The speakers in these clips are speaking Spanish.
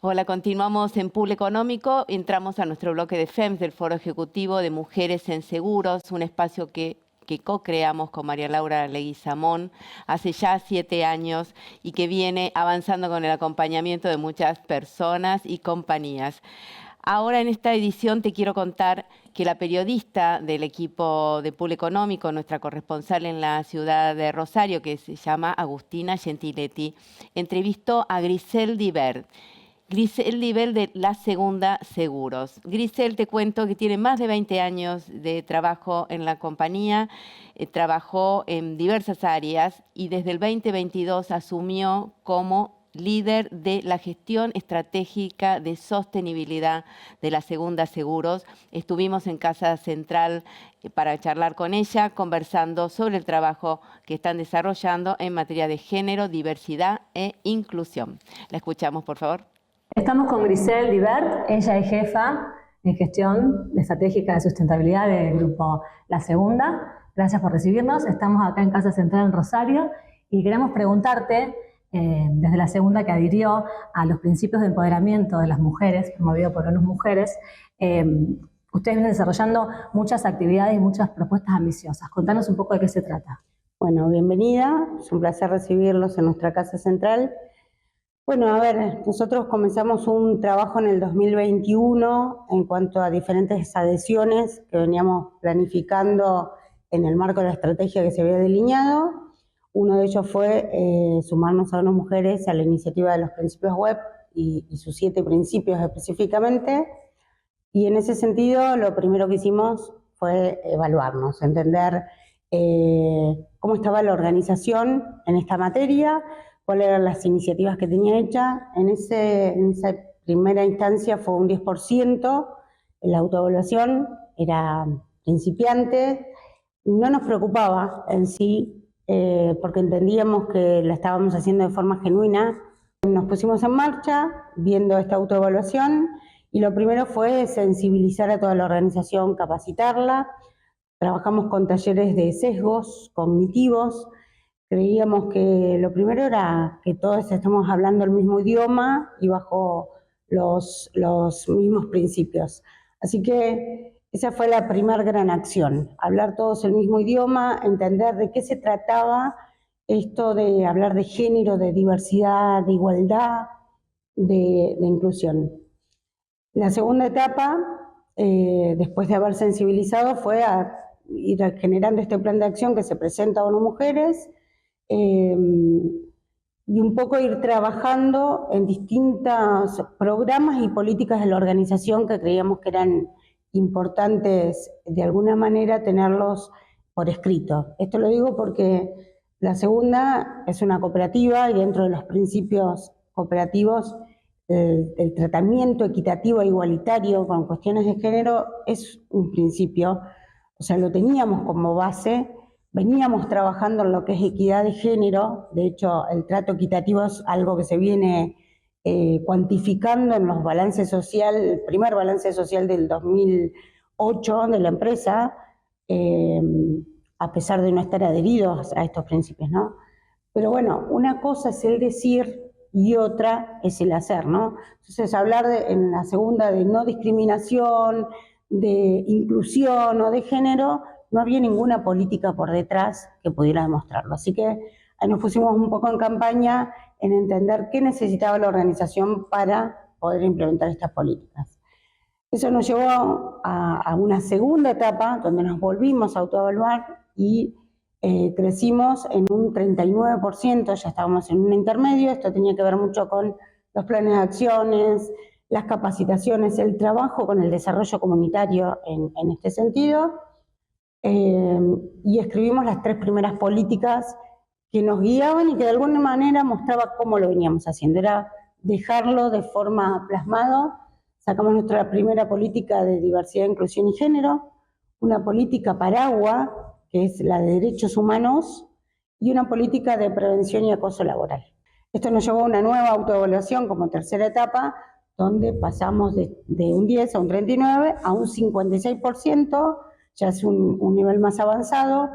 Hola, continuamos en Pool Económico. Entramos a nuestro bloque de FEMS del Foro Ejecutivo de Mujeres en Seguros, un espacio que co-creamos con María Laura Leguizamón hace ya 7 años y que viene avanzando con el acompañamiento de muchas personas y compañías. Ahora en esta edición te quiero contar que la periodista del equipo de Pool Económico, nuestra corresponsal en la ciudad de Rosario, que se llama Agustina Gentiletti, entrevistó a Grisel Divert. Grisel Divert de La Segunda Seguros. Grisel, te cuento que tiene más de 20 años de trabajo en la compañía, trabajó en diversas áreas y desde el 2022 asumió como líder de la gestión estratégica de sostenibilidad de La Segunda Seguros. Estuvimos en Casa Central para charlar con ella, conversando sobre el trabajo que están desarrollando en materia de género, diversidad e inclusión. La escuchamos, por favor. Estamos con Grisel Divert, ella es jefa en gestión estratégica de sustentabilidad del grupo La Segunda. Gracias por recibirnos. Estamos acá en Casa Central en Rosario y queremos preguntarte, desde La Segunda, que adhirió a los principios de empoderamiento de las mujeres, promovido por ONU Mujeres, ustedes vienen desarrollando muchas actividades y muchas propuestas ambiciosas. Contanos un poco de qué se trata. Bueno, bienvenida. Es un placer recibirlos en nuestra Casa Central. Bueno, a ver, nosotros comenzamos un trabajo en el 2021 en cuanto a diferentes adhesiones que veníamos planificando en el marco de la estrategia que se había delineado. Uno de ellos fue sumarnos a ONU Mujeres a la iniciativa de los principios web y sus 7 principios específicamente. Y en ese sentido, lo primero que hicimos fue evaluarnos, entender cómo estaba la organización en esta materia, cuáles eran las iniciativas que tenía hecha. En esa primera instancia fue un 10%, la autoevaluación era principiante, no nos preocupaba en sí, porque entendíamos que la estábamos haciendo de forma genuina. Nos pusimos en marcha viendo esta autoevaluación y lo primero fue sensibilizar a toda la organización, capacitarla. Trabajamos con talleres de sesgos cognitivos. Creíamos que lo primero era que todos estamos hablando el mismo idioma y bajo los mismos principios. Así que esa fue la primera gran acción, hablar todos el mismo idioma, entender de qué se trataba esto de hablar de género, de diversidad, de igualdad, de inclusión. La segunda etapa, después de haber sensibilizado, fue a ir generando este plan de acción que se presenta a ONU Mujeres, y un poco ir trabajando en distintos programas y políticas de la organización que creíamos que eran importantes de alguna manera tenerlos por escrito. Esto lo digo porque La Segunda es una cooperativa y dentro de los principios cooperativos el tratamiento equitativo e igualitario con cuestiones de género es un principio, o sea, lo teníamos como base. Veníamos trabajando en lo que es equidad de género. De hecho, el trato equitativo es algo que se viene cuantificando en los balances sociales, el primer balance social del 2008 de la empresa, a pesar de no estar adheridos a estos principios, ¿no? Pero bueno, una cosa es el decir y otra es el hacer, ¿no? Entonces, hablar en La Segunda de no discriminación, de inclusión o de género, no había ninguna política por detrás que pudiera demostrarlo. Así que ahí nos pusimos un poco en campaña en entender qué necesitaba la organización para poder implementar estas políticas. Eso nos llevó a una segunda etapa donde nos volvimos a autoevaluar y crecimos en un 39%, ya estábamos en un intermedio. Esto tenía que ver mucho con los planes de acciones, las capacitaciones, el trabajo con el desarrollo comunitario en este sentido. Y escribimos las 3 primeras políticas que nos guiaban y que de alguna manera mostraba cómo lo veníamos haciendo. Era dejarlo de forma plasmado. Sacamos nuestra primera política de diversidad, inclusión y género, una política paraguas, que es la de derechos humanos, y una política de prevención y acoso laboral. Esto nos llevó a una nueva autoevaluación como tercera etapa, donde pasamos de un 10 a un 39 a un 56%, ya es un nivel más avanzado,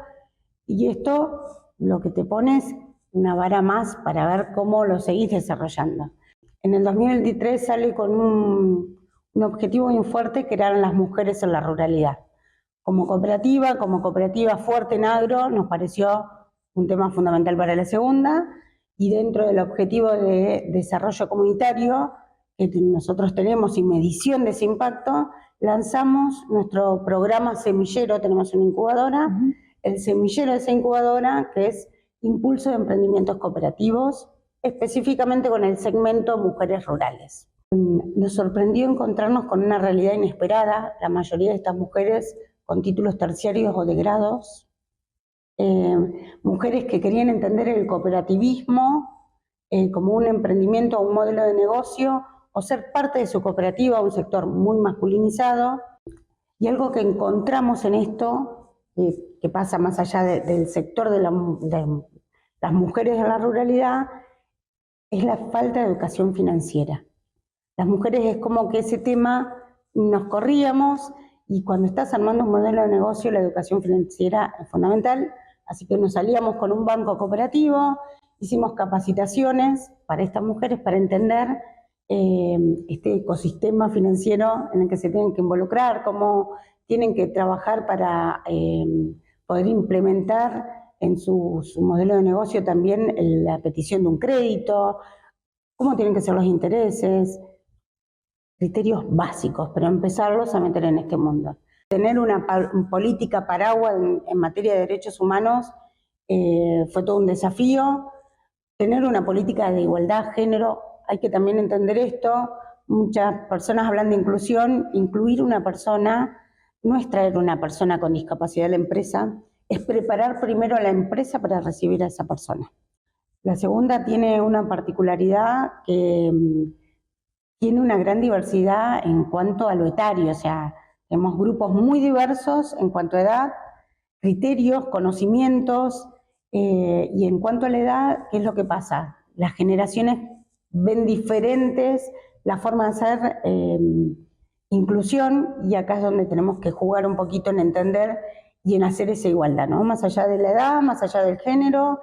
y esto lo que te pone es una vara más para ver cómo lo seguís desarrollando. En el 2023 sale con un objetivo muy fuerte que eran las mujeres en la ruralidad. Como cooperativa fuerte en agro, nos pareció un tema fundamental para la segunda, y dentro del objetivo de desarrollo comunitario que nosotros tenemos y medición de ese impacto, lanzamos nuestro programa semillero. Tenemos una incubadora, el semillero de esa incubadora, que es Impulso de Emprendimientos Cooperativos, específicamente con el segmento mujeres rurales. Nos sorprendió encontrarnos con una realidad inesperada. La mayoría de estas mujeres con títulos terciarios o de grados, mujeres que querían entender el cooperativismo como un emprendimiento o un modelo de negocio, o ser parte de su cooperativa, un sector muy masculinizado. Y algo que encontramos en esto, que pasa más allá del sector de las mujeres en la ruralidad, es la falta de educación financiera. Las mujeres es como que ese tema nos corríamos, y cuando estás armando un modelo de negocio, la educación financiera es fundamental. Así que nos salíamos con un banco cooperativo, hicimos capacitaciones para estas mujeres para entender este ecosistema financiero en el que se tienen que involucrar, cómo tienen que trabajar para poder implementar en su modelo de negocio también la petición de un crédito, cómo tienen que ser los intereses, criterios básicos, pero empezarlos a meter en este mundo. Tener una política paraguas en materia de derechos humanos fue todo un desafío. Tener una política de igualdad, género, hay que también entender esto. Muchas personas hablan de inclusión. Incluir una persona no es traer una persona con discapacidad a la empresa, es preparar primero a la empresa para recibir a esa persona. La segunda tiene una particularidad que tiene una gran diversidad en cuanto a lo etario, o sea, tenemos grupos muy diversos en cuanto a edad, criterios, conocimientos, y en cuanto a la edad, ¿qué es lo que pasa? Las generaciones ven diferentes la forma de hacer inclusión, y acá es donde tenemos que jugar un poquito en entender y en hacer esa igualdad, ¿no? Más allá de la edad, más allá del género,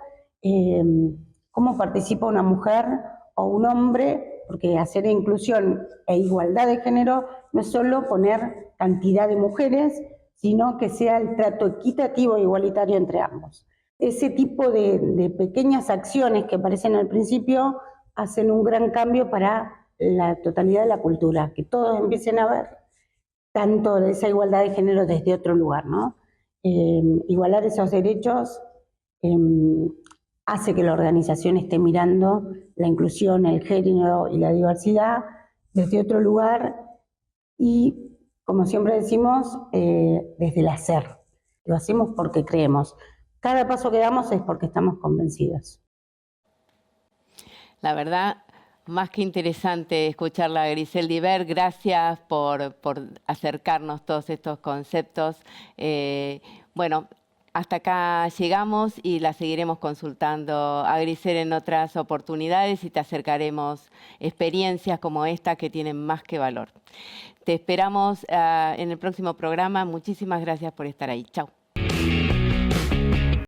cómo participa una mujer o un hombre, porque hacer inclusión e igualdad de género no es solo poner cantidad de mujeres, sino que sea el trato equitativo e igualitario entre ambos. Ese tipo de pequeñas acciones que aparecen al principio hacen un gran cambio para la totalidad de la cultura, que todos empiecen a ver tanto esa igualdad de género desde otro lugar, ¿no? Igualar esos derechos hace que la organización esté mirando la inclusión, el género y la diversidad desde otro lugar, y, como siempre decimos, desde el hacer. Lo hacemos porque creemos. Cada paso que damos es porque estamos convencidos. La verdad, más que interesante escucharla a Grisel Divert. Gracias por acercarnos todos estos conceptos. Bueno, hasta acá llegamos y la seguiremos consultando a Grisel en otras oportunidades, y te acercaremos experiencias como esta que tienen más que valor. Te esperamos en el próximo programa. Muchísimas gracias por estar ahí. Chao.